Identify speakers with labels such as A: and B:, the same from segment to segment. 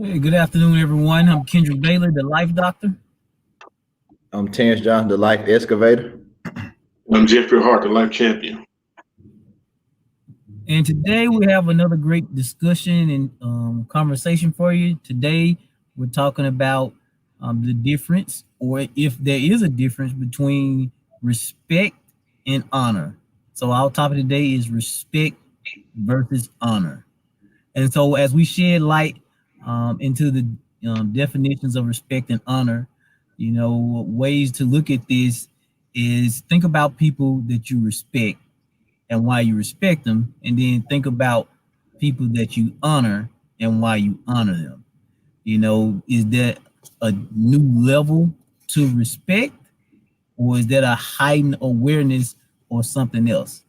A: Hey, good afternoon, everyone. I'm Kendrick Baylor, the Life Doctor.
B: I'm Terrence Johnson, the Life Excavator.
C: I'm Jeffrey Hart, the life champion.
A: And today we have another great discussion and conversation for you. Today we're talking about the difference, or if there is a difference, between respect and honor. So our topic today is respect versus honor. And so as we shed light into the definitions of respect and honor, ways to look at this is think about people that you respect and why you respect them, and then think about people that you honor and why you honor them. Is that a new level to respect, or is that a heightened awareness or something else?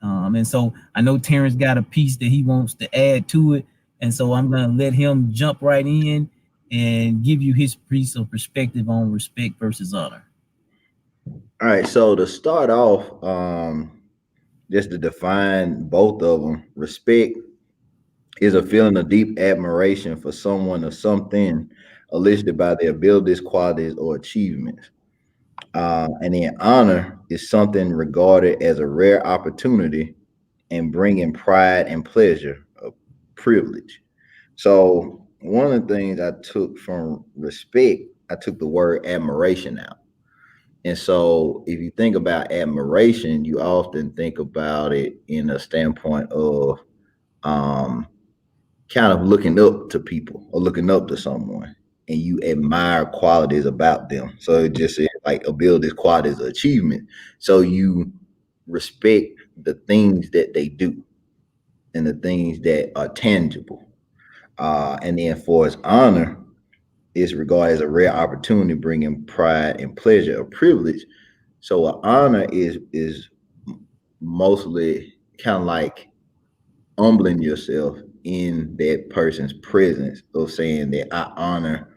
A: And so I know Terrence got a piece that he wants to add to it. And so I'm going to let him jump right in and give you his piece of perspective on respect versus honor.
B: All right, so to start off, just to define both of them, respect is a feeling of deep admiration for someone or something elicited by their abilities, qualities, or achievements. And then honor is something regarded as a rare opportunity and bringing pride and pleasure, a privilege. So one of the things I took from respect, I took the word admiration out. And so if you think about admiration, you often think about it in a standpoint of um, kind of looking up to people or looking up to someone and you admire qualities about them. So it just is like abilities, qualities, achievement. So you respect the things that they do and the things that are tangible. And then for its honor, is regarded as a rare opportunity, bringing pride and pleasure, a privilege. So an honor is mostly kind of like humbling yourself in that person's presence of saying that I honor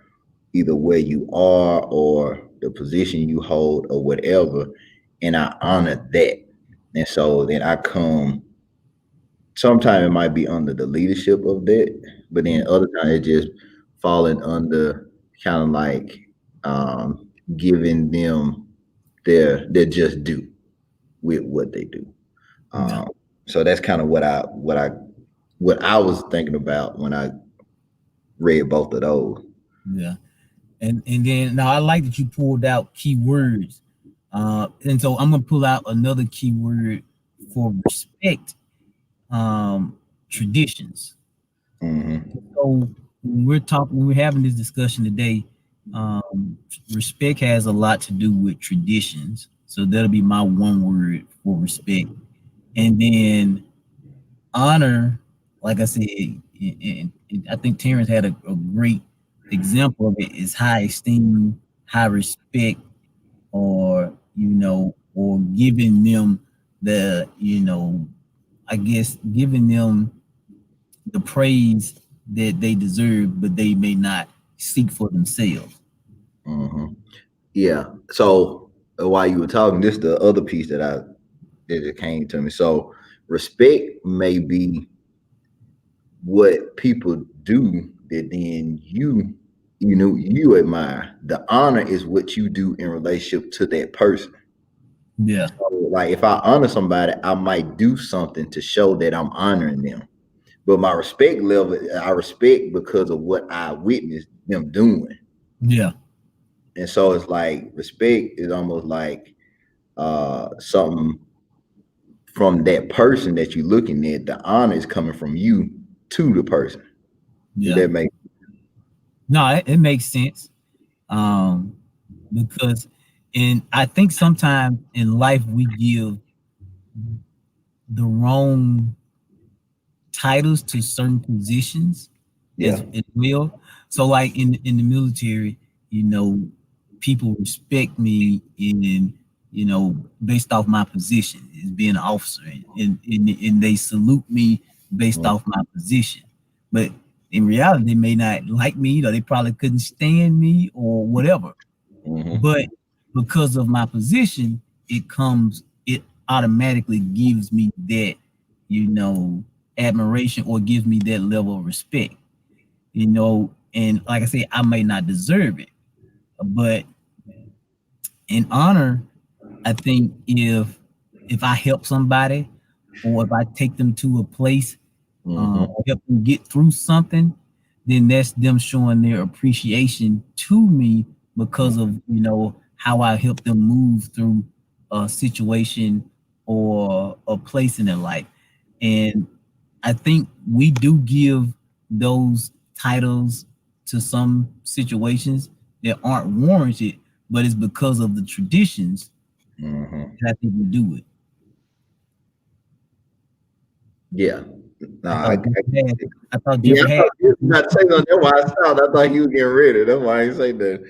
B: either where you are or the position you hold or whatever, and I honor that. And so then I come. Sometimes it might be under the leadership of that, but then other times it just falling under kind of like giving them their just due with what they do.
A: Yeah.
B: Um, so that's kind of what I was thinking about when I read both of those.
A: Yeah. And then now I like that you pulled out key words. And so I'm going to pull out another key word for respect, traditions.
B: Hmm.
A: So when we're having this discussion today, respect has a lot to do with traditions. So that'll be my one word for respect. And then honor, like I said, and I think Terrence had a great example of it, is high esteem, high respect, or or giving them the, I guess giving them the praise that they deserve, but they may not seek for themselves.
B: Hmm. Yeah. So while you were talking, this the other piece that it came to me. So respect may be what people do that then you admire. The honor is what you do in relationship to that person.
A: Yeah,
B: So, like if I honor somebody, I might do something to show that I'm honoring them. But my respect level, I respect because of what I witnessed them doing.
A: yeah,
B: And so it's like respect is almost like something from that person that you're looking at. The honor is coming from you to the person. Does
A: yeah.
B: that make
A: No, it makes sense. Um, because, and I think sometimes in life we give the wrong titles to certain positions
B: yeah.
A: as well. So like in the military, you know, people respect me in, based off my position as being an officer, and they salute me based off my position. But in reality, they may not like me, or they probably couldn't stand me or whatever.
B: Hmm.
A: But because of my position, it automatically gives me that, you know, admiration, or gives me that level of respect. You know, And like I said, I may not deserve it, but in honor, I think if I help somebody or if I take them to a place or help them get through something, then that's them showing their appreciation to me because of how I help them move through a situation or a place in their life. And I think we do give those titles to some situations that aren't warranted, but it's because of the traditions that I think we do it.
B: Yeah. No,
A: I thought I thought
B: yeah,
A: Jeffrey
B: I
A: had.
B: thought you was not saying that. That's why I stopped. I thought you were getting ready. That's why I ain't say that.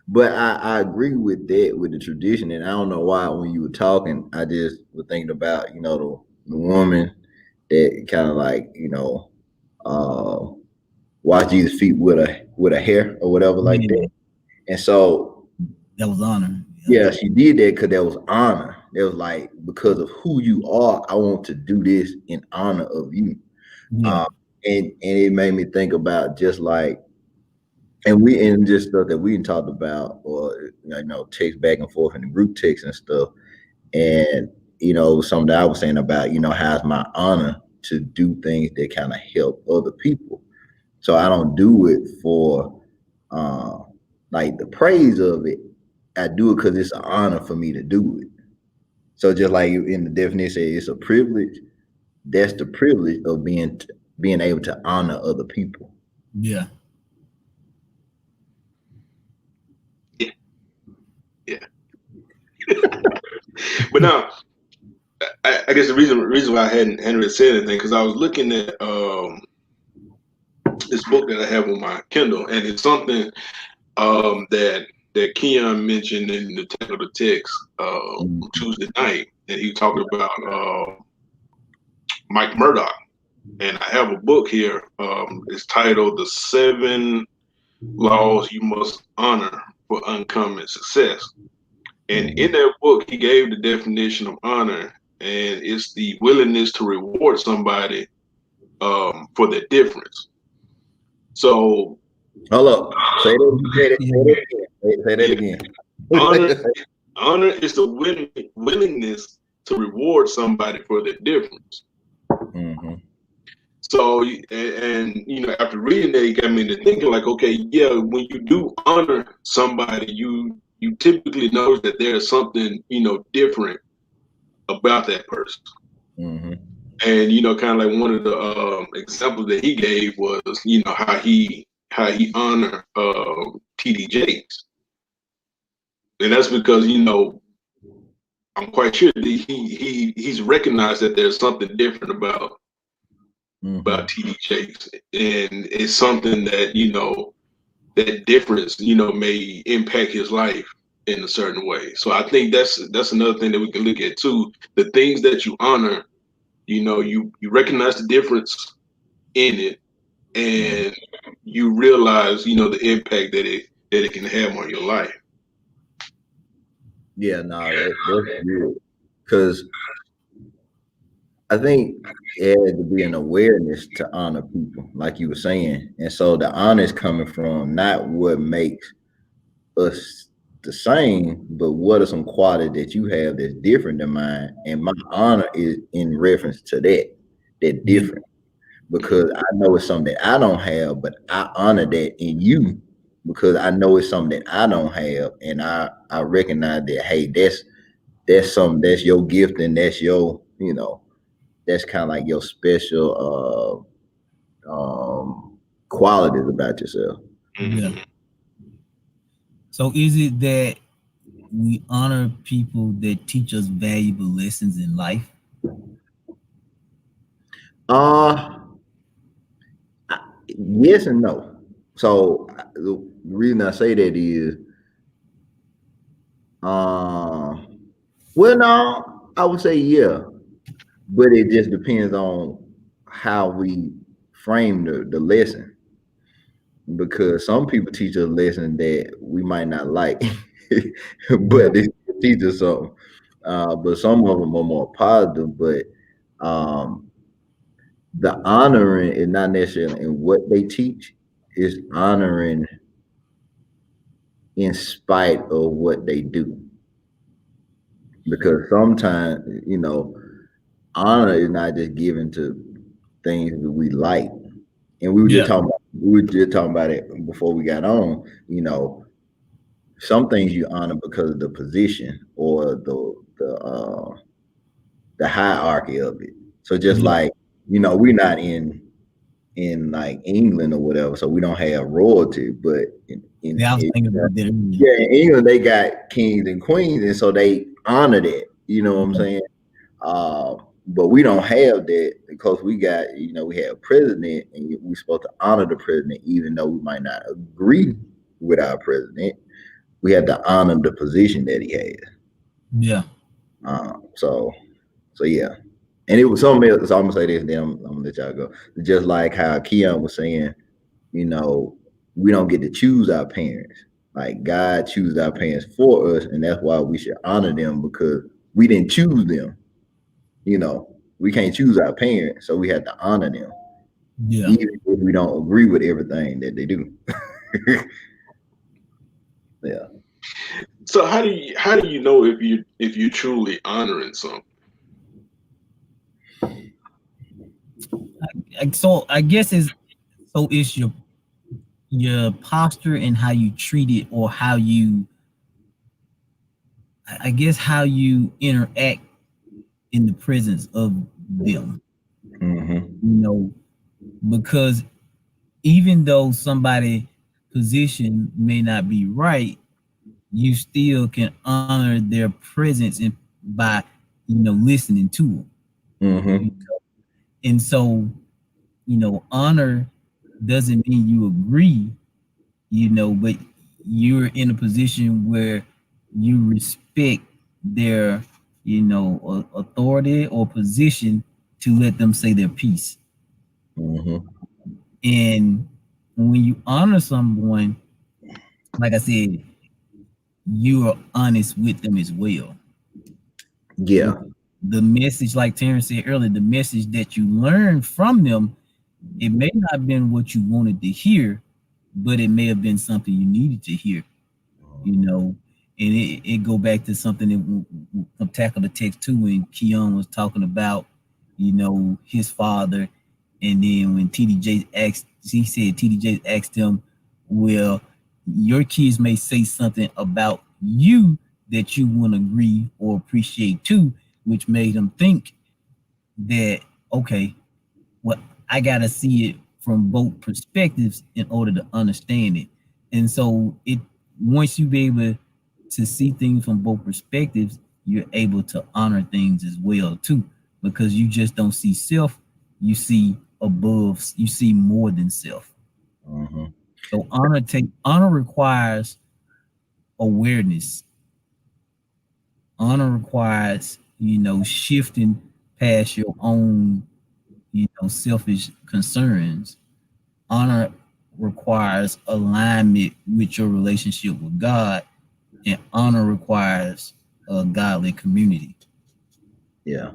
B: But I agree with that, with the tradition, and I don't know why when you were talking, I just was thinking about the woman that kind of like uh wash Jesus' feet with a hair or whatever like
A: Yeah,
B: that. And so
A: that was honor.
B: yeah, she did that because that was honor. It was like because of who you are, I want to do this in honor of you.
A: Yeah.
B: And it made me think about just like and just stuff that we talked about or text back and forth in the group text and stuff. And something that I was saying about how it's my honor to do things that kind of help other people. So I don't do it for like the praise of it. I do it because it's an honor for me to do it. So just like in the definition, it's a privilege. That's the privilege of being able to honor other people.
A: Yeah.
C: Yeah. But now, I guess the reason why I hadn't really said anything because I was looking at this book that I have on my Kindle, and it's something that Keon mentioned in the title of the text Tuesday night, and he talked about Mike Murdoch. And I have a book here. It's titled "The 7 Laws You Must Honor for Uncommon Success." And in that book, he gave the definition of honor, and it's the willingness to reward somebody for their difference. So,
B: hold up, say that again.
C: Honor is the willingness to reward somebody for their difference.
B: Mm-hmm.
C: So, and after reading that, he got me into thinking like, okay, yeah, when you do honor somebody, you typically know that there's something different about that person.
B: Mm-hmm.
C: And kind of like one of the examples that he gave was how he honored TD Jakes, and that's because I'm quite sure that he's recognized that there's something different about TD Jakes, and it's something that that difference may impact his life in a certain way. So I think that's another thing that we can look at too. The things that you honor, you recognize the difference in it, and you realize the impact that it can have on your life.
B: Yeah, no, that's good because I think it had to be an awareness to honor people, like you were saying, and so the honor is coming from not what makes us the same, but what are some qualities that you have that's different than mine, and my honor is in reference to that different. Because I know it's something that I don't have, but I honor that in you because I know it's something that I don't have, and I recognize that hey, that's something that's your gift, and that's your that's kind of like your special qualities about yourself.
A: Yeah. So is it that we honor people that teach us valuable lessons in life?
B: Yes and no. So the reason I say that is, well, no, I would say yeah, but it just depends on how we frame the lesson. Because some people teach us a lesson that we might not like, but they teach us something. But some of them are more positive. But the honoring is not necessarily in what they teach, is honoring in spite of what they do. Because sometimes, honor is not just given to things that we like. And
A: Yeah.
B: we were just talking about it before we got on, some things you honor because of the position or the hierarchy of it. So just
A: Yeah.
B: like, we're not in like England or whatever, so we don't have royalty, but
A: Yeah, I was thinking about that earlier.
B: yeah, in England they got kings and queens, and so they honor that. You know what I'm saying? But we don't have that because we got, we have a president, and we're supposed to honor the president, even though we might not agree with our president. We have to honor the position that he has.
A: Yeah.
B: So yeah. And it was something else. So I'm gonna say this, and then I'm gonna let y'all go. Just like how Keon was saying, we don't get to choose our parents. Like God chooses our parents for us, and that's why we should honor them because we didn't choose them. We can't choose our parents, so we have to honor them,
A: Yeah.
B: even if we don't agree with everything that they do. Yeah.
C: So how do you know if you truly honoring something?
A: So I guess it's your posture and how you treat it, or how you, I guess, how you interact in the presence of them.
B: Mm-hmm.
A: Because even though somebody position may not be right, you still can honor their presence by listening to them.
B: Mm-hmm.
A: And so, honor doesn't mean you agree, but you're in a position where you respect their, authority or position to let them say their piece.
B: Mm-hmm.
A: And when you honor someone, like I said, you are honest with them as well.
B: Yeah.
A: The message, like Terrence said earlier, the message that you learned from them, it may not have been what you wanted to hear, but it may have been something you needed to hear, and it go back to something that tackle the text too, when Keon was talking about, his father, and then when TDJ asked, he said TDJ asked him, well, your kids may say something about you that you wouldn't agree or appreciate too, which made him think that, okay, well, I gotta see it from both perspectives in order to understand it. And so it once you be able to see things from both perspectives, you're able to honor things as well too, because you just don't see self, you see above, you see more than self.
B: Mm-hmm.
A: So honor requires awareness. Honor requires, shifting past your own, selfish concerns. Honor requires alignment with your relationship with God, and honor requires a godly community.
B: Yeah.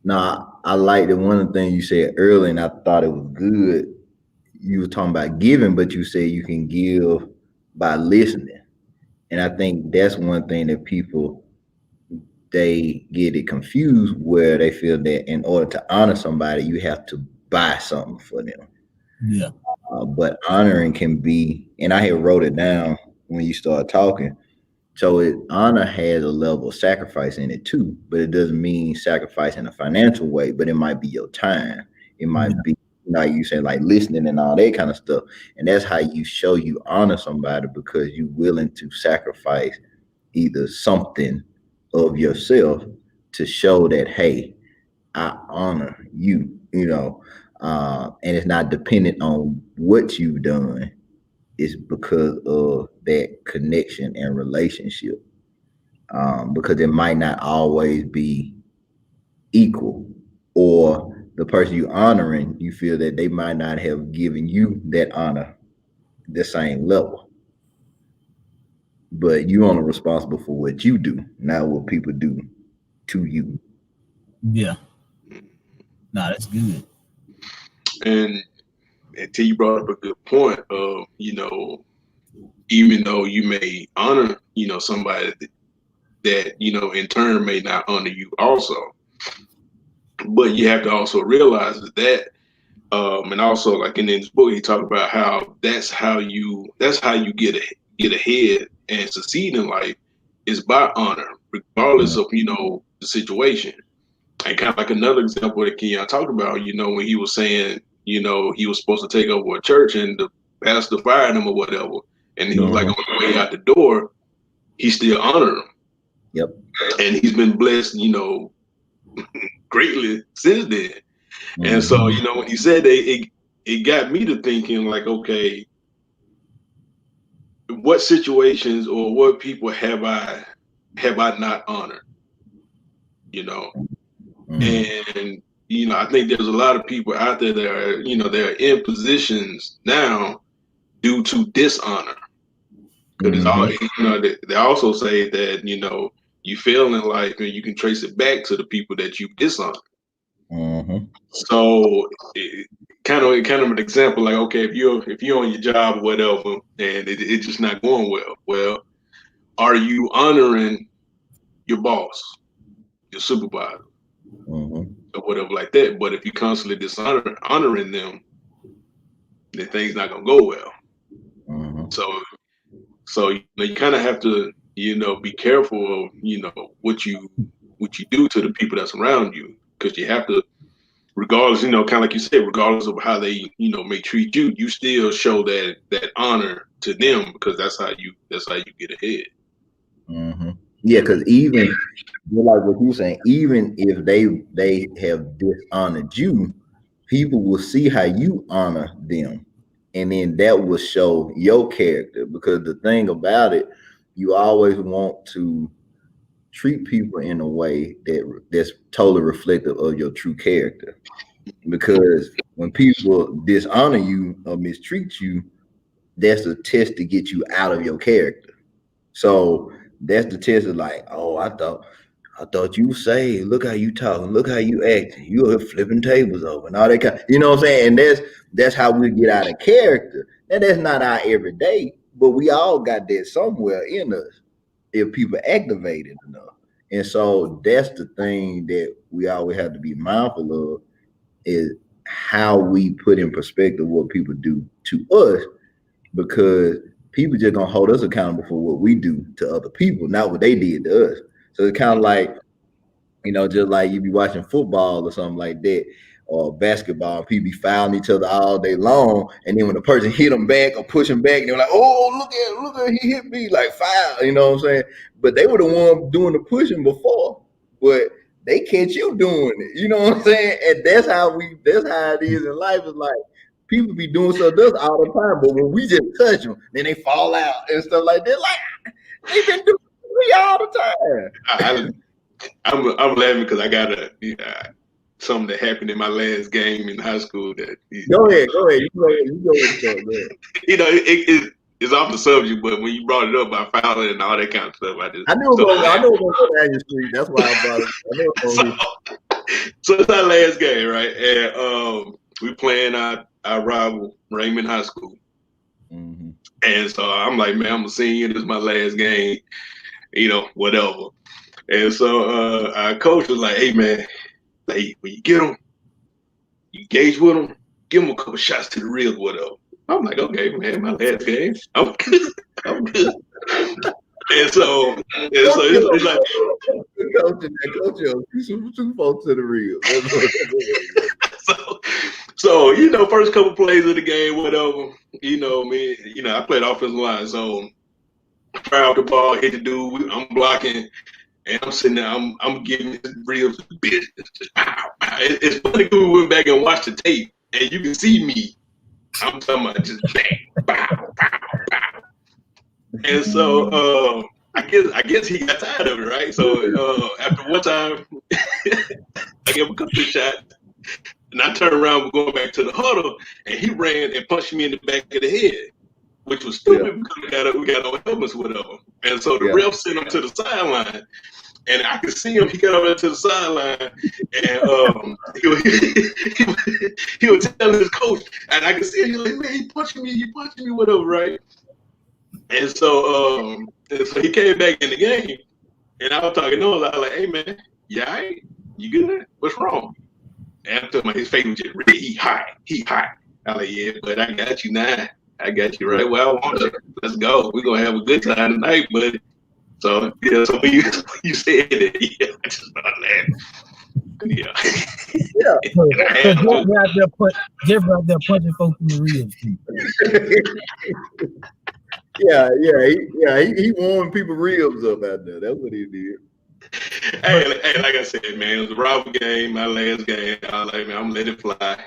B: Now, I like the one thing you said earlier, and I thought it was good. You were talking about giving, but you said you can give by listening. And I think that's one thing that people, they get it confused, where they feel that in order to honor somebody, you have to buy something for them.
A: Yeah.
B: But honoring can be, and I had wrote it down when you started talking. So honor has a level of sacrifice in it too, but it doesn't mean sacrifice in a financial way. But it might be your time. It might
A: Yeah.
B: be, like you said, like listening and all that kind of stuff. And that's how you show you honor somebody, because you're willing to sacrifice either something of yourself to show that, hey, I honor you. And it's not dependent on what you've done. It's because of that connection and relationship. Because it might not always be equal, or the person you honoring, you feel that they might not have given you that honor the same level. But you only responsible for what you do, not what people do to you.
A: Yeah. No, that's good.
C: And until you brought up a good point of, even though you may honor, somebody that, in turn may not honor you also. But you have to also realize that, and also like in this book, he talked about how that's how you get ahead and succeed in life is by honor, regardless of, the situation. And kind of like another example that Keon talked about, when he was saying, he was supposed to take over a church and the pastor fired him or whatever. And he was like on the way out the door, he still honored him.
B: Yep.
C: And he's been blessed, greatly since then. And so, when he said that, it got me to thinking like, okay, what situations or what people have I not honored? And I think there's a lot of people out there that are, they're in positions now due to dishonor. Because it's all, they also say that, you fail in life and you can trace it back to the people that you dishonored. So kind of an example, like, okay, if you're on your job or whatever, and it's just not going well. Well, are you honoring your boss, your supervisor, or whatever like that? But if you constantly honoring them, then things not gonna go well. So you kind of have to be careful of what you do to the people that's around you, because you have to. Regardless, kind of like you said, regardless of how they, may treat you, you still show that honor to them, because that's how you get ahead.
B: Yeah, because even like what you're saying, even if they have dishonored you, people will see how you honor them, and then that will show your character. Because the thing about it, you always want to treat people in a way that's totally reflective of your true character. Because when people dishonor you or mistreat you, that's a test to get you out of your character. So that's the test of like, oh, I thought you say, look how you talking, look how you acting, you are flipping tables over and all that kind. You know what I'm saying? And that's how we get out of character. Now that's not our everyday, but we all got that somewhere in us if people activate it enough. And so that's the thing that we always have to be mindful of, is how we put in perspective what people do to us, because people just gonna hold us accountable for what we do to other people, not what they did to us. So it's kind of like, just like you be watching football or something like that, or basketball, and people be fouling each other all day long, and then when the person hit them back or push them back, and they're like, "Oh, look at he hit me," like foul, you know what I'm saying? But they were the one doing the pushing before, but they catch you doing it, you know what I'm saying? And that's how it is in life. It's like people be doing stuff to us all the time, but when we just touch them, then they fall out and stuff like that. Like they've been doing it all the time.
C: I'm laughing because I got something that happened in my last game in high school. That
B: go ahead. You go ahead.
C: It's off the subject, but when you brought it up about fouling and all that kind of stuff,
B: I know it was on the street. That's why I brought it.
C: So it's our last game, right? And we playing our rival Raymond High School. And so I'm like, man, I'm a senior. This is my last game. Whatever. And so our coach was like, hey, man, like, when you get them, you engage with them, give them a couple shots to the ribs, whatever. I'm like, okay, man, my last game, I'm good. And so it's like,
B: coach, two folks to the ribs.
C: So first couple plays of the game, whatever. I played offensive line, so fire out the ball, hit the dude, I'm blocking. And I'm sitting there, I'm giving his ribs business. It's funny because we went back and watched the tape, and you can see me. I'm talking about just bang, bow, bow, bow. And so I guess he got tired of it, right? So after one time, I gave him a couple of shots, and I turned around, we're going back to the huddle, and he ran and punched me in the back of the head, which was stupid because we got no helmets with him. And so the ref sent him to the sideline. And I could see him. He got over to the sideline, and he was telling his coach, and I could see him. He was like, "Man, you punching me, whatever, right?" And so he came back in the game, and I was talking to him. I was like, "Hey, man, you all right? You good? What's wrong?" And I told him his face was just really he hot. I was like, "Yeah, but I got you now. I got you right where I want you. Let's go. We're gonna have a good time tonight, buddy." So yeah, so when you said it, yeah, I just started laughing. Yeah.
A: Jeff out there punching folks in the ribs.
B: He warmed people ribs up out there. That's what he did.
C: Hey, like I said, man, it was a rival game, my last game. I was like, man, I'm gonna let it fly,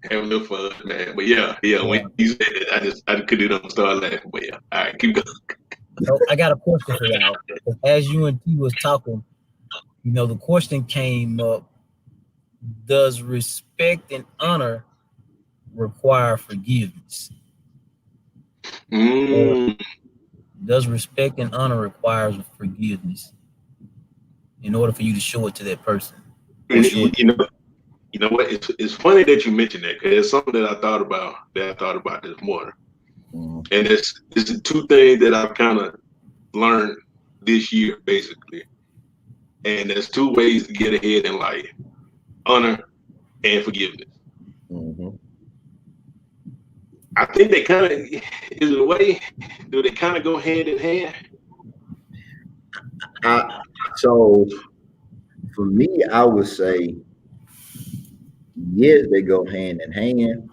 C: have a little fun, man. But yeah, when you said it, I couldn't start laughing. But yeah, all right, keep going.
A: So I got a question for y'all. As you and T was talking, the question came up: does respect and honor require forgiveness? Does respect and honor require forgiveness in order for you to show it to that person?
C: You know what? It's funny that you mentioned that because it's something that I thought about this morning. And it's the two things that I've kind of learned this year, basically. And there's two ways to get ahead in life: honor and forgiveness. I think they kind of is a way. Do they kind of go hand in hand?
B: So for me, I would say yes, they go hand in hand.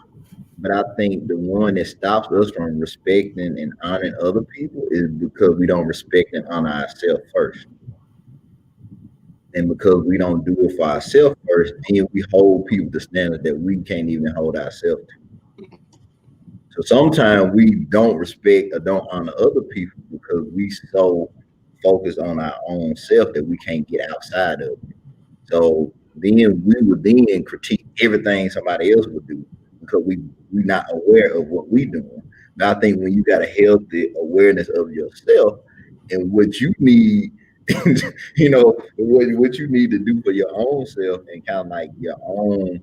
B: But I think the one that stops us from respecting and honoring other people is because we don't respect and honor ourselves first. And because we don't do it for ourselves first, then we hold people to standards that we can't even hold ourselves to. So sometimes we don't respect or don't honor other people because we so focused on our own self that we can't get outside of it. So then we would then critique everything somebody else would do because we're not aware of what we're doing. But I think when you got a healthy awareness of yourself and what you need, what you need to do for your own self and kind of like your own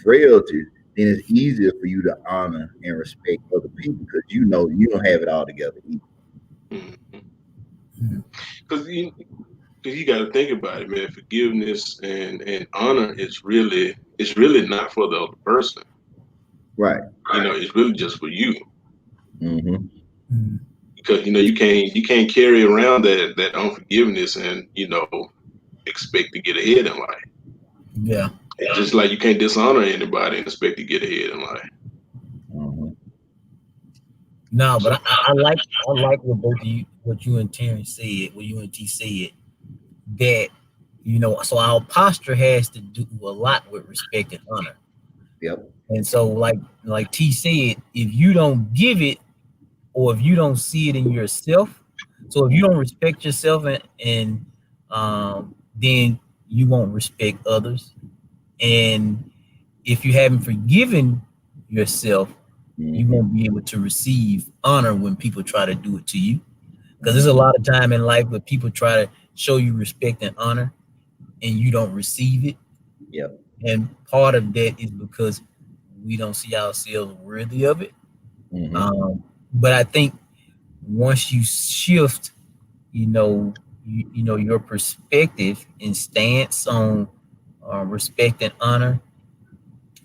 B: frailty, then it's easier for you to honor and respect other people because you don't have it all together either.
C: Because you got to think about it, man. Forgiveness and honor is really not for the other person.
B: Right.
C: It's really just for you. Because you can't carry around that unforgiveness and expect to get ahead in life.
A: Yeah.
C: It's just like you can't dishonor anybody and expect to get ahead in life.
A: No, but I like what you and Terrence said, what you and T said, that so our posture has to do a lot with respect and honor.
B: Yep.
A: And so like T said, if you don't give it or if you don't see it in yourself, so if you don't respect yourself and then you won't respect others. And if you haven't forgiven yourself, you won't be able to receive honor when people try to do it to you. Because there's a lot of time in life where people try to show you respect and honor and you don't receive it.
B: Yep.
A: And part of that is because we don't see ourselves worthy of it. But I think once you shift, your perspective and stance on respect and honor,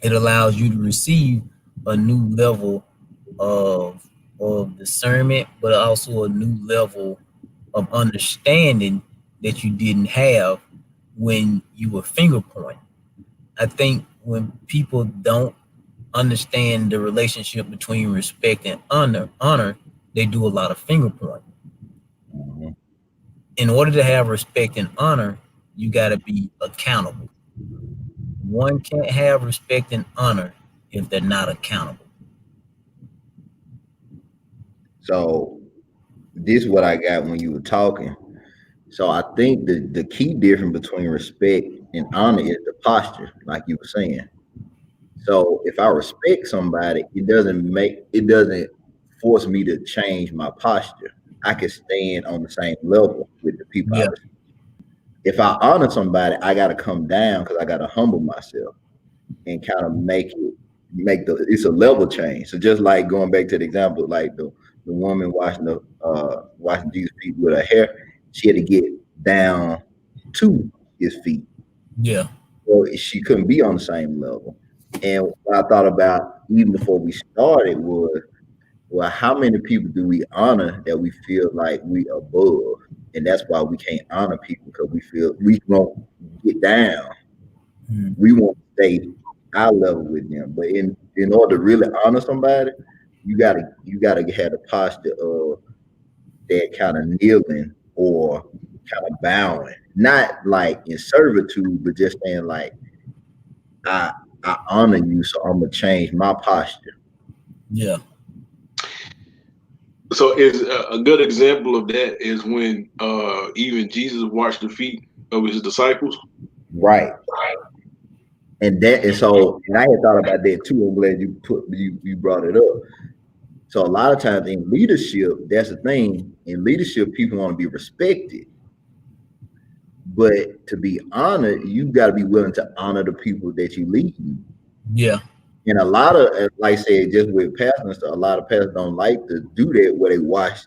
A: it allows you to receive a new level of discernment, but also a new level of understanding that you didn't have when you were finger pointing. I think when people don't understand the relationship between respect and honor, they do a lot of finger pointing. In order to have respect and honor, you got to be accountable. One can't have respect and honor if they're not accountable.
B: So this is what I got when you were talking. So I think the key difference between respect and honor is the posture, like you were saying. So if I respect somebody, it doesn't force me to change my posture. I can stand on the same level with the people I respect. if I honor somebody, I got to come down because I got to humble myself and kind of make it's a level change. So just like going back to the example, like the woman washing Jesus' feet with her hair, she had to get down to his feet.
A: Yeah.
B: So she couldn't be on the same level. And what I thought about even before we started was, well, how many people do we honor that we feel like we above? And that's why we can't honor people, because we feel we won't get down.
A: Mm.
B: We won't stay eye level with them. But in order to really honor somebody, you gotta have the posture of that kind of kneeling or kind of bowing, not like in servitude, but just saying like, I honor you, so I'm gonna change my posture.
A: Yeah.
C: So is a good example of that is when even Jesus washed the feet of his disciples.
B: Right. And I had thought about that too. I'm glad you brought it up. So a lot of times in leadership, that's the thing. In leadership, people want to be respected. But to be honored, you got to be willing to honor the people that you lead.
A: Yeah.
B: And a lot of, like I said, just with pastors, a lot of pastors don't like to do that where they wash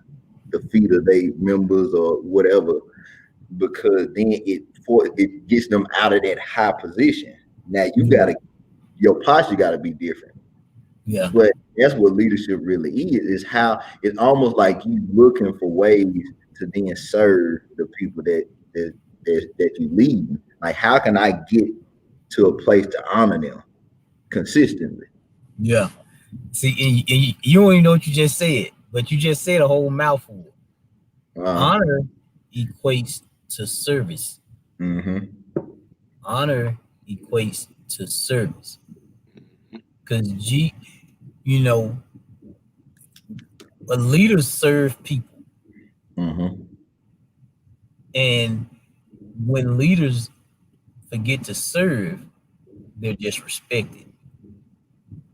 B: the feet of their members or whatever, because then it gets them out of that high position. Now your posture got to be different.
A: Yeah.
B: But that's what leadership really is how it's almost like you looking for ways to then serve the people that you lead. Like, how can I get to a place to honor them consistently?
A: Yeah. See, and you don't even know what you just said, but you just said a whole mouthful. Honor equates to service.
B: Mm-hmm.
A: Honor equates to service. Because leaders serve people.
B: Mm-hmm.
A: And when leaders forget to serve, they're just respected.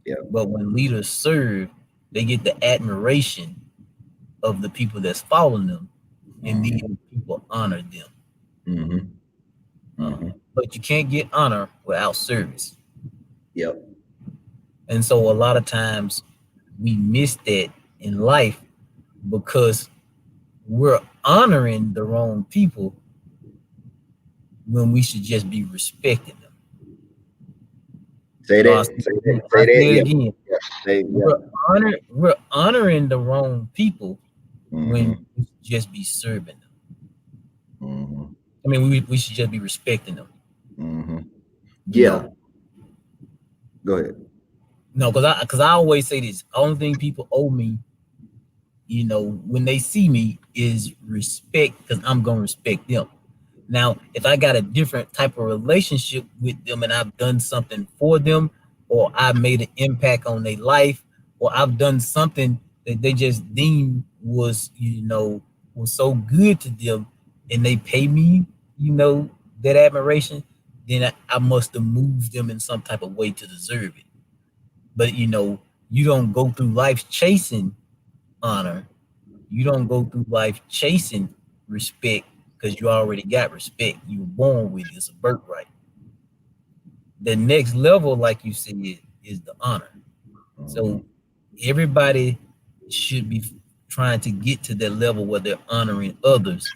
B: Yeah.
A: But when leaders serve, they get the admiration of the people that's following them, and these people honor them.
B: Mm-hmm. Mm-hmm.
A: But you can't get honor without service.
B: Yep.
A: And so a lot of times we miss that in life because we're honoring the wrong people when we should just be respecting them.
B: Say that. Say that
A: again.
B: Yeah.
A: We're honoring the wrong people when we should just be serving them.
B: Mm-hmm.
A: I mean, we should just be respecting them.
B: Mm-hmm. Yeah. Go ahead.
A: No, because I always say this. The only thing people owe me, when they see me, is respect, because I'm gonna respect them. Now, if I got a different type of relationship with them and I've done something for them, or I made an impact on their life, or I've done something that they just deemed was so good to them, and they pay me, that admiration, then I must have moved them in some type of way to deserve it. But you don't go through life chasing honor. You don't go through life chasing respect, because you already got respect. You were born with it. It's a birthright. The next level, like you said, is the honor. So everybody should be trying to get to that level where they're honoring others,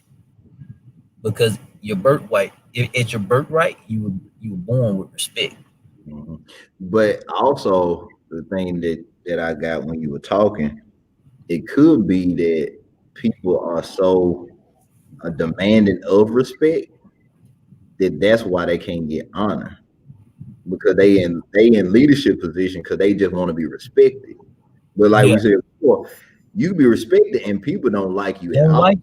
A: because your birthright, at your birthright, you were born with respect.
B: Mm-hmm. But also the thing that I got when you were talking, it could be that people are so demanding of respect that's why they can't get honor, because they in leadership position because they just want to be respected. But like we said before, you be respected and people don't like you at all.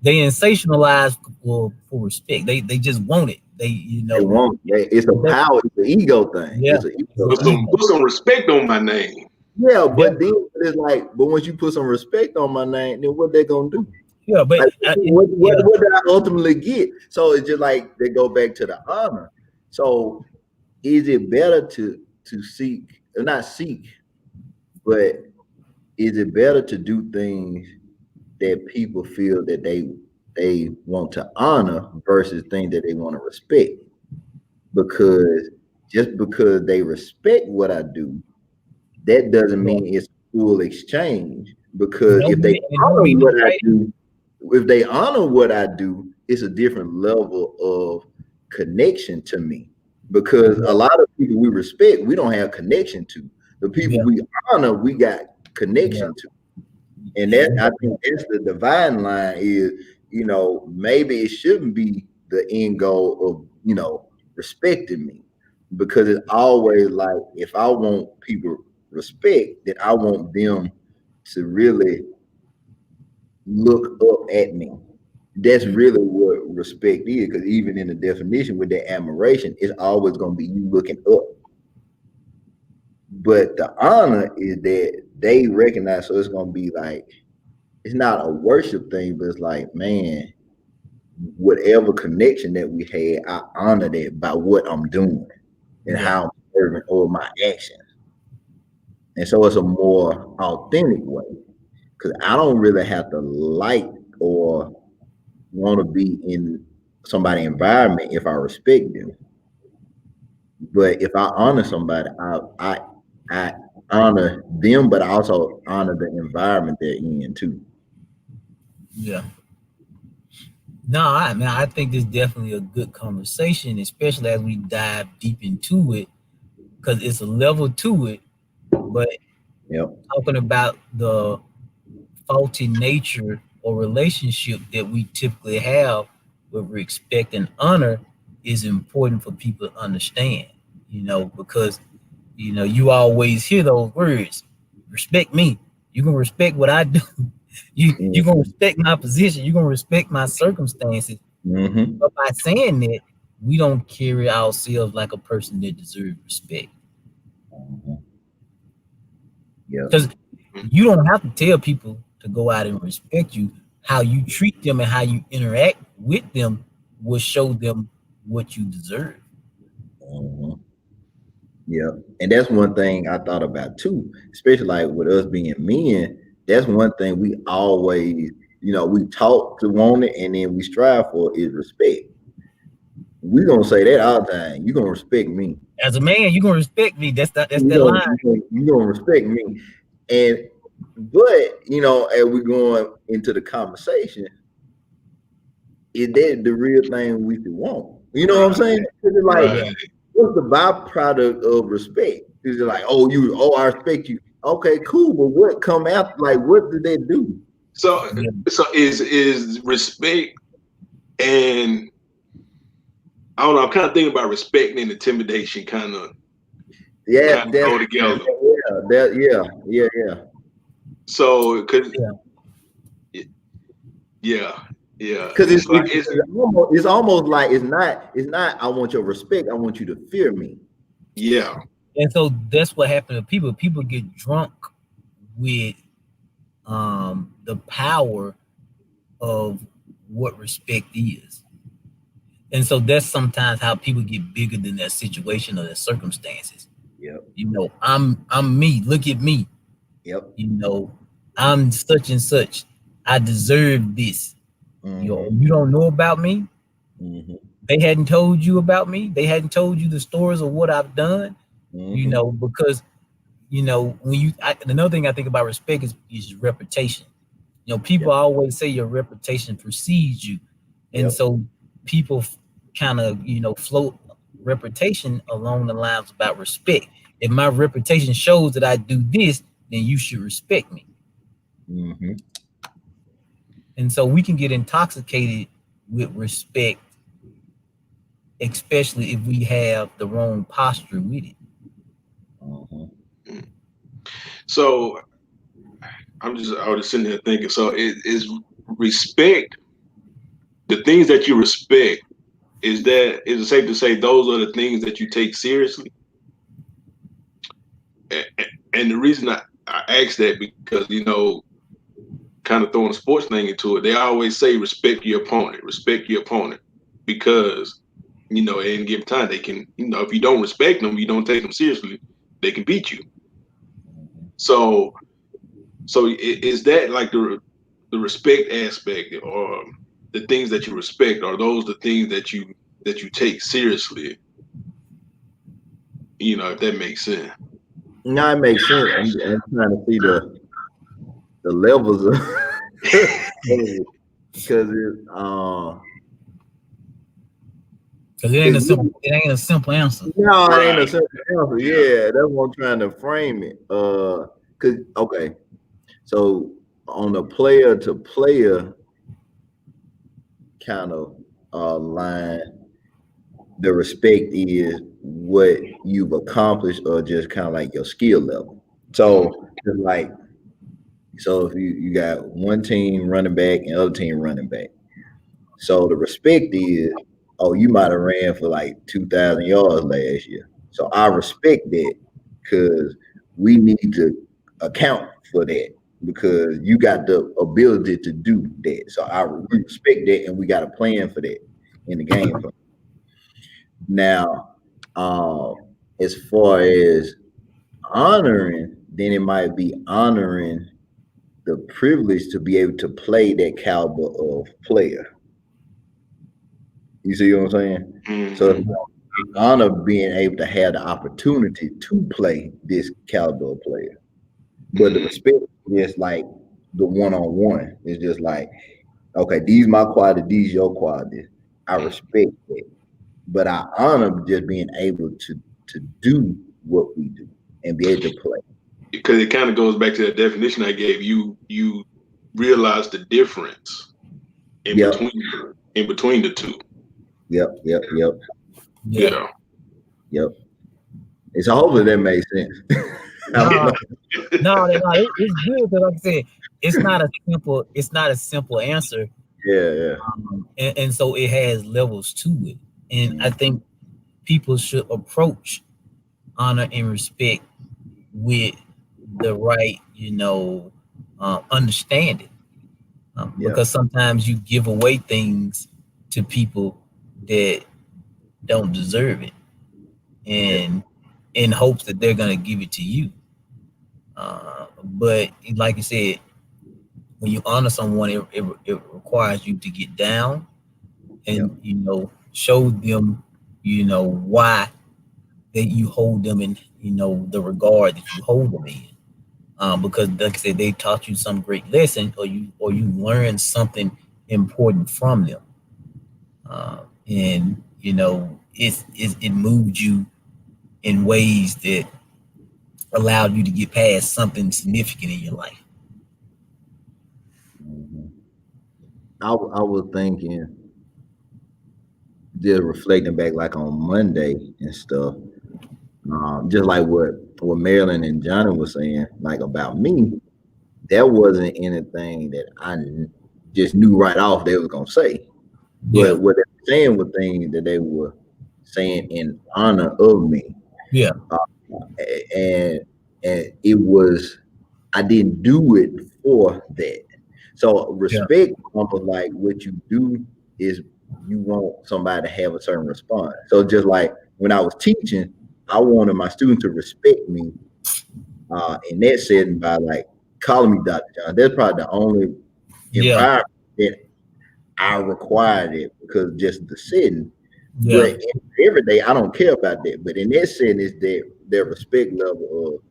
A: They sensationalize for respect. They just want it. They
B: want it. It's a power, it's an ego thing.
A: Yeah.
C: Put some respect on my name.
B: Yeah, but then it's like, but once you put some respect on my name, then what they gonna do?
A: Yeah, but
B: what did I ultimately get? So it's just like they go back to the honor. So is it better to seek, or not seek, but is it better to do things that people feel that they want to honor versus things that they want to respect. Because just because they respect what I do, that doesn't
A: Yeah.
B: mean it's full exchange. Because
A: Don't
B: if they
A: mean, it don't
B: honor
A: mean
B: what
A: it's
B: I
A: right.
B: do, if they honor what I do, it's a different level of connection to me. Because
A: Yeah.
B: a lot of people we respect, we don't have connection to. The people
A: Yeah.
B: we honor, we got
A: Yeah.
B: connection to. And
A: Yeah.
B: that I think that's the divine line is, maybe it shouldn't be the end goal of, respecting me. Because it's always like if I want people respect, then I want them to really look up at me. That's really what respect is, because even in the definition with that admiration, it's always gonna be you looking up. But the honor is that they recognize, so it's gonna be like it's not a worship thing, but it's like, man, whatever connection that we had, I honor that by what I'm doing and
A: Yeah.
B: how I'm serving or my actions. And so it's a more authentic way. Because I don't really have to like or want to be in somebody's environment if I respect them. But if I honor somebody, I honor them, but I also honor the environment they're in too.
A: Yeah. No, I think this is definitely a good conversation, especially as we dive deep into it, because it's a level to it. But
B: Yep.
A: talking about the faulty nature or relationship that we typically have with respect and honor is important for people to understand, because you always hear those words, respect me. You're gonna respect what I do. You're gonna
B: Mm-hmm.
A: respect my position, you're gonna respect my circumstances.
B: Mm-hmm.
A: But by saying that, we don't carry ourselves like a person that deserves respect.
B: Mm-hmm. Yep.
A: Because you don't have to tell people to go out and respect you. How you treat them and how you interact with them will show them what you deserve.
B: Mm-hmm. Yep. And that's one thing I thought about too, especially like with us being men. That's one thing we always, we talk to want it and then we strive for is respect. We gonna say that all the time. You gonna respect me.
A: As a man, you're gonna respect me. That's
B: You
A: that
B: gonna,
A: line.
B: you gonna respect me. And but as we going into the conversation, is that the real thing we should want? You know what I'm
C: Right,
B: saying? It's like,
A: Yeah.
C: right.
B: what's the byproduct of respect? Is it like, I respect you. Okay, cool. But what come after? Like, what do they do?
C: So
A: Yeah.
C: so is respect and I don't know. I'm kind of thinking about respect and intimidation kind of
B: Yeah, that's
C: go together.
B: yeah.
C: So,
A: Yeah.
C: yeah, yeah,
B: Because
C: it's like it's
B: it's almost like it's not. I want your respect. I want you to fear me.
C: yeah,
A: And so that's what happened to people. People get drunk with the power of what respect is. And so that's sometimes how people get bigger than their situation or their circumstances.
B: Yep,
A: I'm me. Look at me.
B: yep.
A: You know, I'm such and such. I deserve this.
B: Mm-hmm,
A: You don't know about me.
B: mm-hmm,
A: They hadn't told you about me. They hadn't told you the stories of what I've done.
B: mm-hmm.
A: Because when another thing I think about respect is reputation. People
B: Yep,
A: always say your reputation precedes you, and
B: yep.
A: so people kind of float reputation along the lines about respect. If my reputation shows that I do this, then you should respect me.
B: Mm-hmm.
A: And so we can get intoxicated with respect, especially if we have the wrong posture with it.
B: Mm-hmm.
C: so I was just sitting there thinking. So it is respect the things that you respect. Is it safe to say those are the things that you take seriously? And the reason I ask that because kind of throwing a sports thing into it, they always say respect your opponent, because at any given time they can, if you don't respect them, you don't take them seriously, they can beat you. So is that like the respect aspect or the things that you respect, are those the things that you take seriously? You know, if that makes sense.
B: No, it makes sense. I'm trying to see the levels of because
A: Because it ain't a simple answer.
B: no, it ain't a simple answer. Yeah, that's what I'm trying to frame it. Cause okay, so on a player to player kind of line, the respect is what you've accomplished or just kind of like your skill level. So just like, so if you got one team running back and other team running back, so the respect is, oh, you might have ran for like 2,000 yards last year. So I respect that because we need to account for that because you got the ability to do that. So I respect that, and we got a plan for that in the game plan. Now, as far as honoring, then it might be honoring the privilege to be able to play that caliber of player. You see what I'm saying?
C: Mm-hmm.
B: So honor being able to have the opportunity to play this caliber of player. But the respect is like the one-on-one. It's just like, okay, these my qualities, these your qualities. I respect it. But I honor just being able to do what we do and be able to play.
C: Because it kind of goes back to that definition I gave you. You realize the difference in between the two.
B: Yep.
A: Yeah.
B: Yep. And so hopefully that makes sense.
A: No, it's good because like I said, it's not a simple answer.
B: Yeah.
A: And so it has levels to it. And I think people should approach honor and respect with the right, understanding. Because sometimes you give away things to people that don't deserve it, and in hopes that they're gonna give it to you. But like you said, when you honor someone, it requires you to get down and show them why that you hold them in the regard that you hold them in, because like I said, they taught you some great lesson, or you learned something important from them, and it moved you in ways that allowed you to get past something significant in your life.
B: I was thinking, just reflecting back like on Monday and stuff, just like what Marilyn and Johnny was saying, like about me, that wasn't anything that I just knew right off they was gonna say. But what they were saying were things that they were saying in honor of me.
A: Yeah.
B: And it was, I didn't do it for that. So respect, almost like what you do is you want somebody to have a certain response. So just like when I was teaching, I wanted my students to respect me in that setting by like calling me Dr. John. That's probably the only environment that I required it, because just the setting. But every day I don't care about that. But in that setting is their respect level of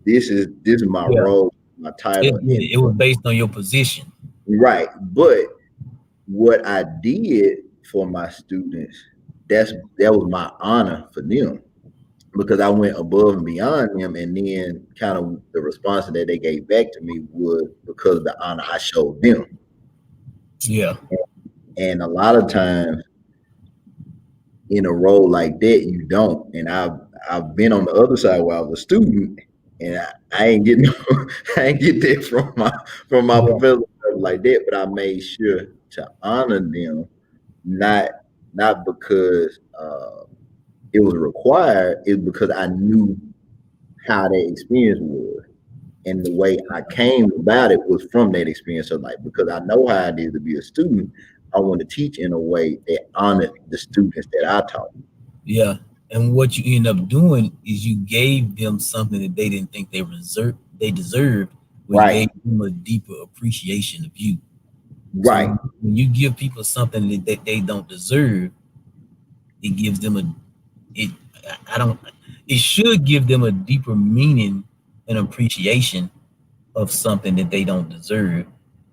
B: this is my role, my title.
A: It was based on your position.
B: Right. But what I did for my students, that was my honor for them, because I went above and beyond them, and then kind of the response that they gave back to me was because of the honor I showed them.
A: Yeah.
B: And a lot of times in a role like that, you don't. And I've been on the other side where I was a student, and I ain't get that from my professor like that. But I made sure to honor them, not because it was required. It's because I knew how that experience was, and the way I came about it was from that experience. So like, because I know how it is to be a student, I want to teach in a way that honored the students that I taught.
A: Yeah. And what you end up doing is you gave them something that they didn't think they deserved, which gave them a deeper appreciation of you.
B: Right.
A: So when you give people something that they don't deserve, it gives them it. I don't. It should give them a deeper meaning and appreciation of something that they don't deserve,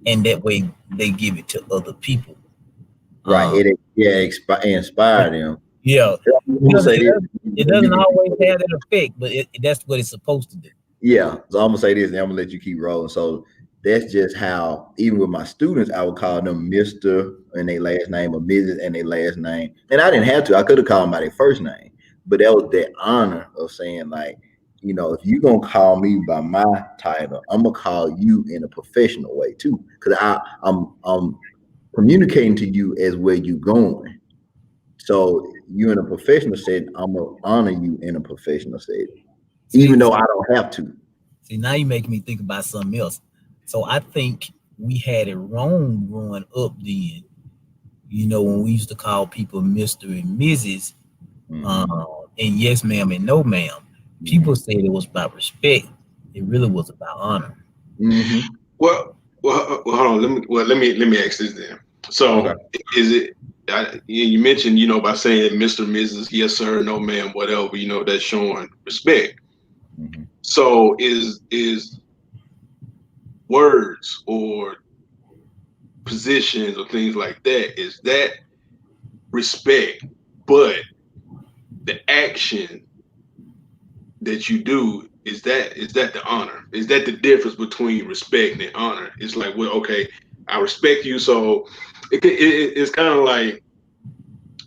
A: and that way they give it to other people.
B: Right. Inspire them.
A: Yeah,
B: I'm gonna say this.
A: it doesn't always have that effect, but that's what it's supposed to do.
B: Yeah. So I'm gonna say this, and I'm gonna let you keep rolling. So that's just how, even with my students, I would call them Mr. and their last name, or Mrs. and their last name. And I didn't have to. I could have called them by their first name, but that was their honor of saying, like, you know, if you're gonna call me by my title, I'm gonna call you in a professional way too, because I'm communicating to you as where you going. So you in a professional setting, I'm gonna honor you in a professional setting, even though I don't have to.
A: See, now you make me think about something else. So I think we had it wrong growing up then. You know, when we used to call people Mr. and Mrs. And yes, ma'am, and no, ma'am. People said it was about respect. It really was about honor.
B: Mm-hmm.
C: Well, hold on. Let me ask this then. So, is it? You mentioned, you know, by saying Mr., Mrs., yes, sir, no, ma'am, whatever. You know, that's showing respect.
B: Mm-hmm.
C: So, is words or positions or things like that, is that respect? But the action that you do, is that the honor? Is that the difference between respect and honor? It's like, well, okay, I respect you, so it's kind of like,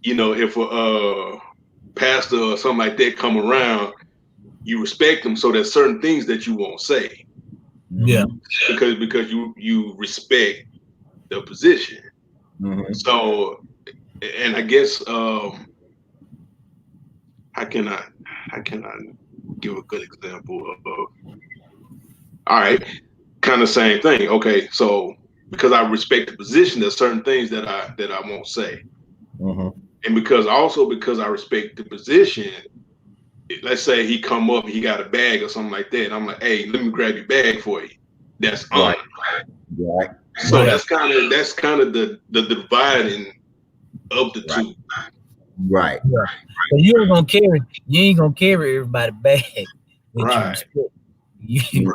C: you know, if a pastor or something like that come around, you respect them, so there's certain things that you won't say.
A: Yeah,
C: because you respect the position.
B: Mm-hmm.
C: So, and I guess how can I give a good example of? All right, kind of same thing. Okay, so because I respect the position, there's certain things that I won't say, and because I respect the position. Let's say he come up, he got a bag or something like that. I'm like, hey, let me grab your bag for you. That's honor.
B: Right.
C: So that's kind of the dividing of the two.
B: Right.
A: So you ain't gonna carry everybody's bag.
C: Right.
A: You be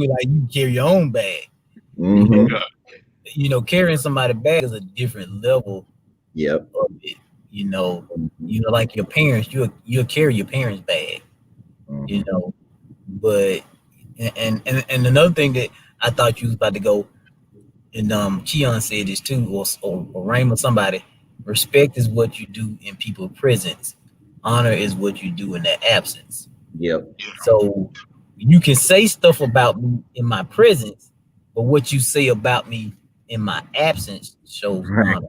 A: like, you carry your own bag.
B: Mm-hmm.
A: You know, carrying somebody's bag is a different level.
B: Yep.
A: Of it. You know, like your parents, you'll carry your parents' bag.
B: Mm-hmm.
A: You know, but and another thing that I thought you was about to go, and Keon said this too, or Raymond, somebody. Respect is what you do in people's presence. Honor is what you do in their absence.
B: Yep.
A: So you can say stuff about me in my presence, but what you say about me in my absence shows honor.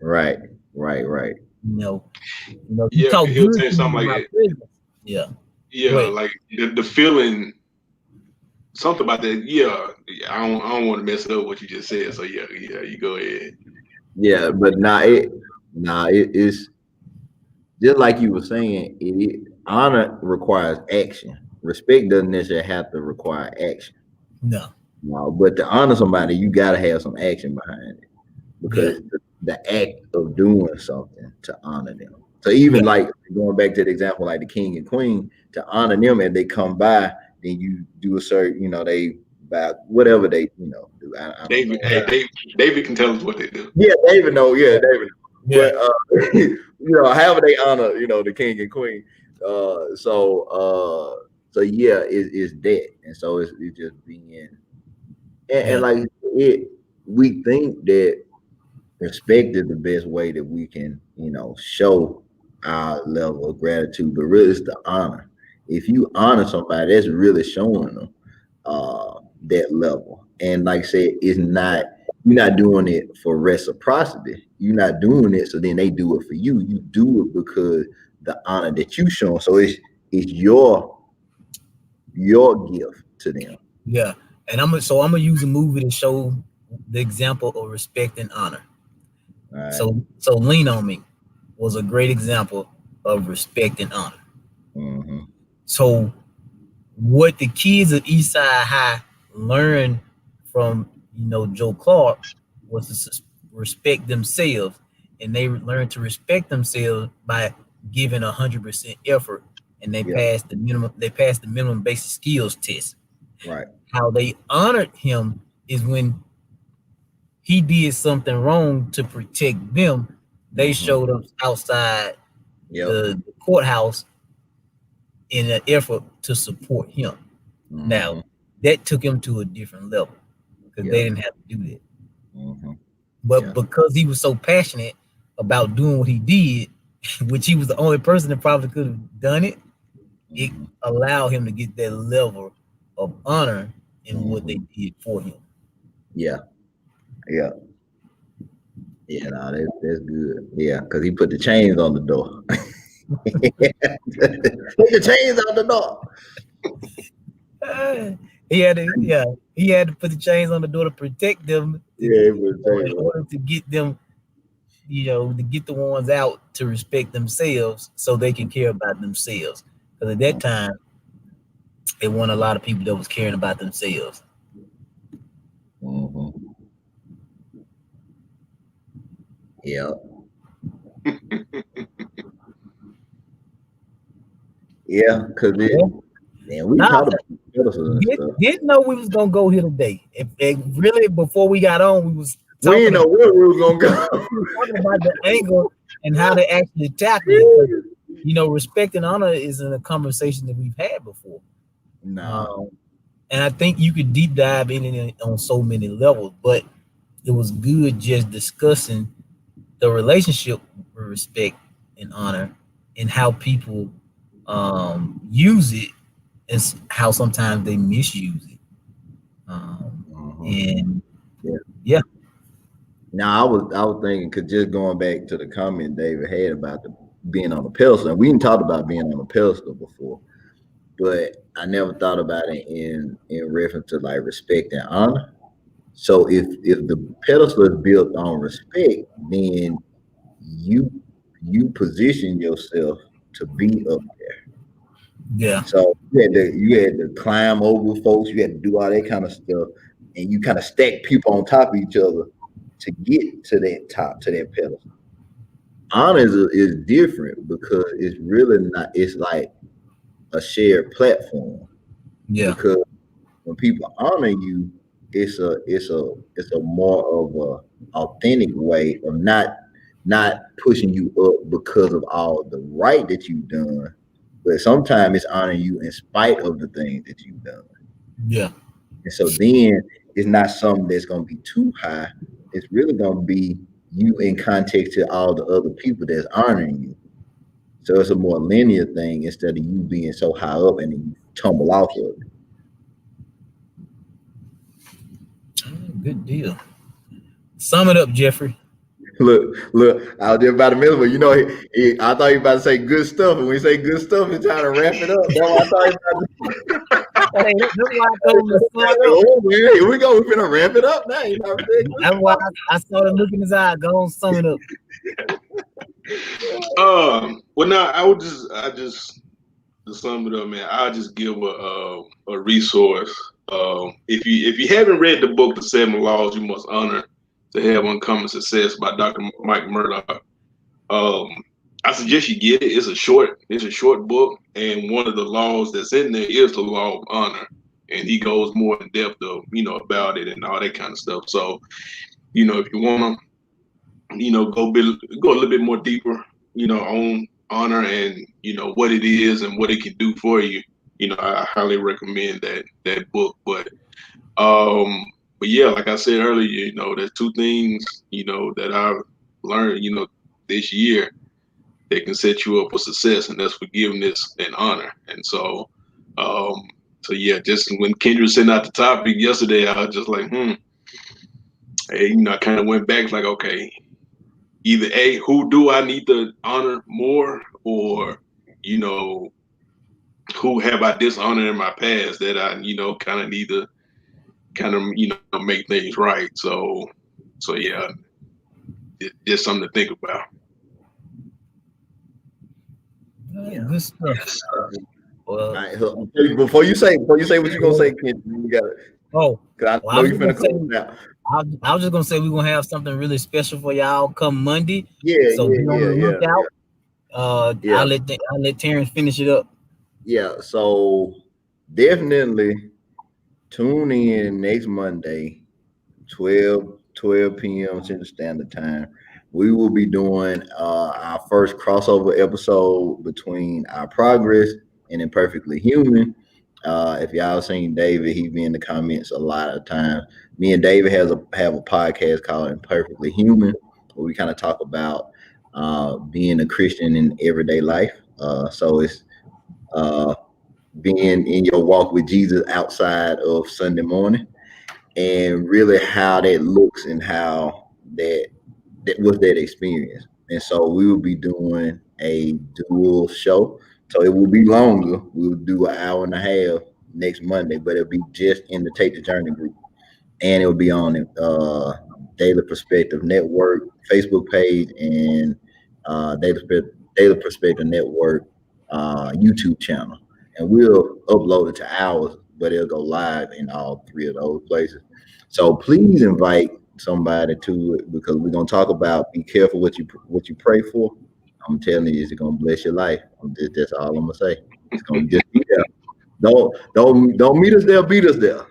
B: Right.
A: You know, you
C: Yeah,
A: talk
C: he'll
A: good
C: say
A: to
C: something
A: me
C: like
A: in my
C: that.
A: presence. Yeah.
C: Yeah,
A: Wait.
C: like the feeling, something about that. Yeah, I don't want to mess up what you just said. So yeah, you go ahead.
B: Yeah, but it's just like you were saying. Honor requires action. Respect doesn't necessarily have to require action.
A: No,
B: but to honor somebody, you gotta have some action behind it, because the act of doing something to honor them. So even like going back to the example, like the king and queen, to honor them, and they come by, then you do a certain, you know, they buy whatever they, you know, do. I
C: David, David can tell us what they do.
B: Yeah, David know. Yeah, David.
A: Yeah.
B: But you know, however they honor, you know, the king and queen. So yeah, it's that, and so it's just being, and like we think that respect is the best way that we can, you know, show our level of gratitude, but really it's the honor. If you honor somebody, that's really showing them that level. And like I said, it's not, you're not doing it for reciprocity. You're not doing it so then they do it for you. You do it because the honor that you show. So it's your gift to them.
A: Yeah. And I'm gonna use a movie to show the example of respect and honor.
B: Right.
A: So Lean on Me was a great example of respect and honor.
B: Mm-hmm.
A: So what the kids of Eastside High learned from, you know, Joe Clark was to respect themselves, and they learned to respect themselves by giving 100% effort, and they passed the minimum. They passed the minimum basic skills test.
B: Right.
A: How they honored him is when he did something wrong to protect them. They showed up outside the courthouse in an effort to support him. Now, that took him to a different level because they didn't have to do that. But because he was so passionate about doing what he did, which he was the only person that probably could have done it, it allowed him to get that level of honor in what they did for him.
B: Yeah. No, that's good. Yeah, because he put the chains on the door. Put the chains on the door.
A: He had to put the chains on the door to protect them. In order to get them, to get the ones out to respect themselves, so they can care about themselves. Because at that time, they weren't a lot of people that was caring about themselves.
B: Yeah. Yeah, because we talked about
A: didn't know we was gonna go here today. If really before we got on, we
B: didn't know where we were gonna go.
A: We were talking about the angle and how they actually tackle it. Respect and honor isn't a conversation that we've had before.
B: No.
A: And I think you could deep dive in it on so many levels, but it was good just discussing the relationship with respect and honor and how people use it and how sometimes they misuse it. And yeah.
B: Now I was thinking, cause just going back to the comment David had about being on a pedestal, and we didn't talk about being on a pedestal before, but I never thought about it in reference to like respect and honor. So if the pedestal is built on respect, then you position yourself to be up there.
A: Yeah.
B: So you had to climb over folks, you had to do all that kind of stuff, and you kind of stack people on top of each other to get to that top, to that pedestal. Honor is different because it's really not. It's like a shared platform.
A: Yeah.
B: Because when people honor you, it's a more of a authentic way of not pushing you up because of all the right that you've done, but sometimes it's honoring you in spite of the things that you've done.
A: Yeah.
B: And so then it's not something that's going to be too high. It's really going to be you in context to all the other people that's honoring you. So it's a more linear thing instead of you being so high up and then you tumble off of
A: it. Good deal. Sum it up, Jeffrey.
B: Look, I was just about a minute, but I thought you were about to say good stuff. And when you say good stuff, it's trying to wrap it up. That's what I thought you were about to say. That's why I told him to sum it up. Man, here we go. We're going to wrap it up now.
A: That's why I started looking in his eye. Go on, sum it up.
C: Well, now I just to sum it up, man. I'll just give a resource. If you haven't read the book, The 7 Laws You Must Honor to Have Uncommon Success by Dr. Mike Murdock, I suggest you get it. It's a short book, and one of the laws that's in there is the law of honor, and he goes more in depth of about it and all that kind of stuff. So, if you want to, go a little bit more deeper, on honor and what it is and what it can do for you, I highly recommend that book. But yeah, like I said earlier, there's two things that I've learned this year that can set you up for success, and that's forgiveness and honor. And so yeah, just when Kendra sent out the topic yesterday, I was just like, hey, I kind of went back like, okay, either A, who do I need to honor more, or who have I dishonored in my past that I kind of need to make things right. So yeah, it's something to think about.
A: Good stuff. Well,
B: before you say what you're gonna say, Ken, you got it.
A: Oh,
B: because I know you're gonna close now.
A: I was just gonna say we're gonna have something really special for y'all come Monday.
B: Yeah,
A: So be on the lookout.
B: Yeah.
A: I'll let Terrence finish it up.
B: Yeah, so definitely tune in next Monday, 12 p.m. Central Standard Time. We will be doing our first crossover episode between Our Progress and Imperfectly Human. If y'all seen David, he be in the comments a lot of times. Me and David have a podcast called Imperfectly Human, where we kind of talk about being a Christian in everyday life. So it's being in your walk with Jesus outside of Sunday morning, and really how that looks and how that was that experience. And so we will be doing a dual show. So it will be longer. We'll do an hour and a half next Monday, but it'll be just in the Take the Journey group. And it'll be on Daily Perspective Network Facebook page and Daily Perspective Network YouTube channel. And we'll upload it to ours, but it'll go live in all three of those places. So please invite somebody to it, because we're gonna talk about be careful what you pray for. I'm telling you, it's gonna bless your life. That's all I'm gonna say. It's gonna just be there. Don't meet us there, beat us there.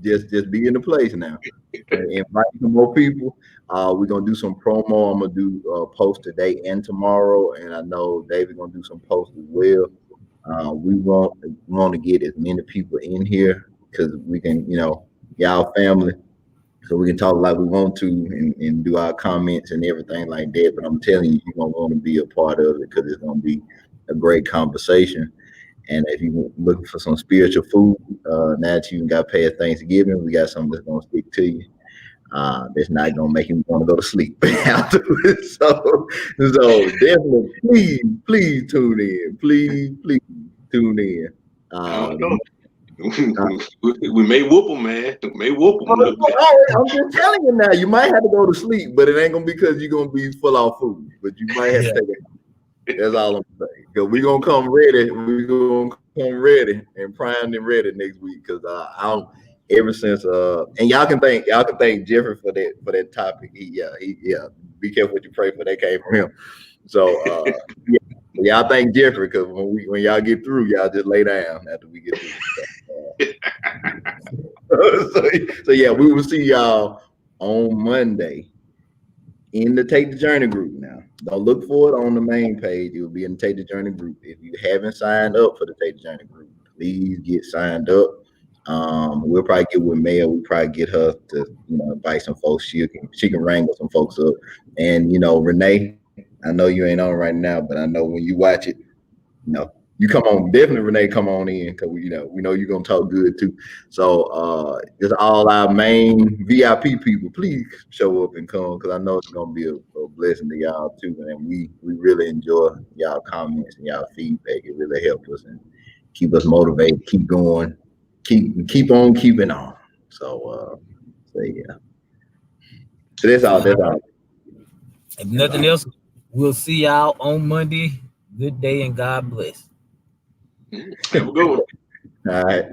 B: Just be in the place now. Invite some more people. We're gonna do some promo. I'm gonna do post today and tomorrow, and I know David's gonna do some posts as well. We want to get as many people in here because we can, y'all family, so we can talk like we want to and do our comments and everything like that. But I'm telling you, you're gonna want to be a part of it because it's gonna be a great conversation. And if you're looking for some spiritual food, now that you got past Thanksgiving, we got something that's gonna stick to you. That's not gonna make you want to go to sleep afterwards. So definitely, please tune in. Please tune in.
C: I don't know. We may whoop them, man. We may whoop them.
B: I'm just telling you now. You might have to go to sleep, but it ain't gonna be because you're gonna be full of food. But you might have to take it. That's all I'm saying. Because we're gonna come ready. We're gonna come ready and primed and ready next week. Because I'm ever since and y'all can thank Jeffrey for that topic. He be careful what you pray for. That came from him. So y'all thank Jeffrey, because when y'all get through, y'all just lay down after we get through. So yeah, we will see y'all on Monday in the Take the Journey group. Now, don't look for it on the main page. It will be in the Take the Journey group. If you haven't signed up for the Take the Journey group, please get signed up. We'll probably get with Maya. We'll probably get her to invite some folks. She can wrangle some folks up. And Renee, I know you ain't on right now, but I know when you watch it, you come on. Definitely, Renee, come on in, because we know you're gonna talk good too. So just all our main VIP people, please show up and come, because I know it's gonna be a blessing to y'all too. And we really enjoy y'all comments and y'all feedback. It really helps us and keep us motivated, keep going, keep on keeping on. So yeah. So that's all.
A: If nothing else, we'll see y'all on Monday. Good day and God bless.
C: Have a good one.
B: All right.